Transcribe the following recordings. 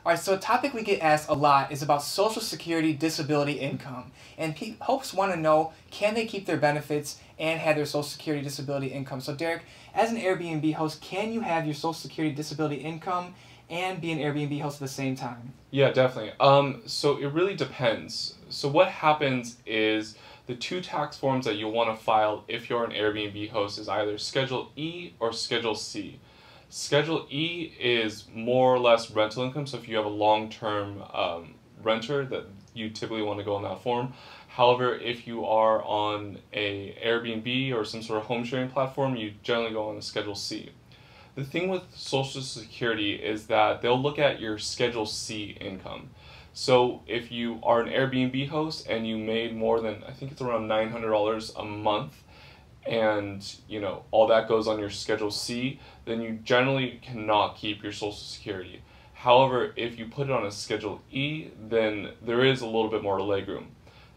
All right, so a topic we get asked a lot is about Social Security disability income. And folks want to know, can they keep their benefits and have their Social Security disability income? So Derek, as an Airbnb host, can you have your Social Security disability income and be an Airbnb host at the same time? Yeah, definitely. So it really depends. So what happens is the two tax forms that you want to file if you're an Airbnb host is either Schedule E or Schedule C. Schedule E is more or less rental income, so if you have a long-term renter, that you typically want to go on that form. However, if you are on a Airbnb or some sort of home sharing platform, you generally go on a Schedule C. The thing with Social Security is that they'll look at your Schedule C income. So if you are an Airbnb host and you made more than, I think it's around $900 a month, and all that goes on your Schedule C, then you generally cannot keep your Social Security. However, if you put it on a Schedule E, then there is a little bit more legroom.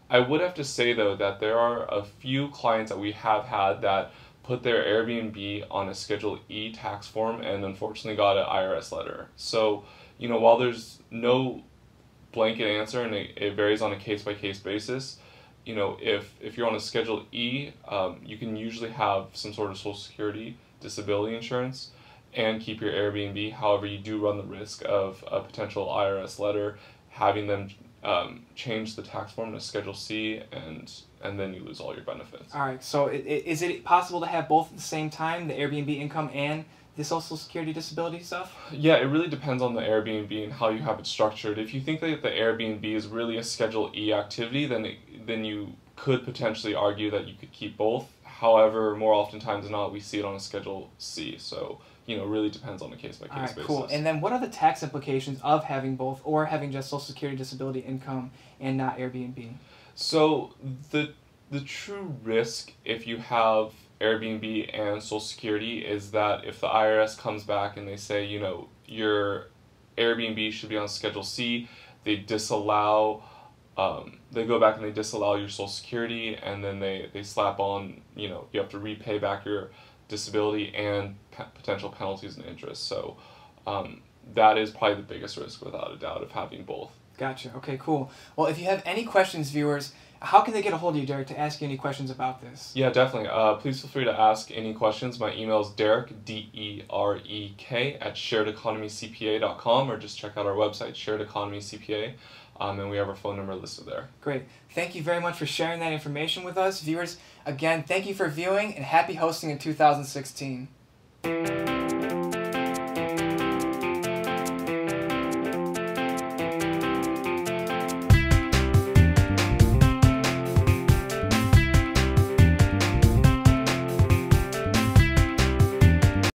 I would have to say though that there are a few clients that we have had that put their Airbnb on a Schedule E tax form and unfortunately got an IRS letter. So, while there's no blanket answer and it varies on a case-by-case basis, if you're on a Schedule E, you can usually have some sort of Social Security disability insurance and keep your Airbnb. However, you do run the risk of a potential IRS letter having them change the tax form to Schedule C, and then you lose all your benefits. All right, so is it possible to have both at the same time, the Airbnb income and the Social Security disability stuff? Yeah, it really depends on the Airbnb and how you have it structured. If you think that the Airbnb is really a Schedule E activity, then you could potentially argue that you could keep both. However, more oftentimes than not, we see it on a Schedule C. So, it really depends on the case-by-case basis. Cool. And then what are the tax implications of having both or having just Social Security disability income and not Airbnb? So the true risk if you have Airbnb and Social Security is that if the IRS comes back and they say, your Airbnb should be on Schedule C, they disallow, they go back and they disallow your Social Security, and then they slap on, you have to repay back your disability and potential penalties and interest. So that is probably the biggest risk without a doubt of having both. Gotcha. Okay, cool. Well, if you have any questions, viewers, how can they get a hold of you, Derek, to ask you any questions about this? Yeah, definitely. Please feel free to ask any questions. My email is Derek, D-E-R-E-K, at sharedeconomycpa.com, or just check out our website, Shared Economy CPA, and we have our phone number listed there. Great. Thank you very much for sharing that information with us. Viewers, again, thank you for viewing, and happy hosting in 2016.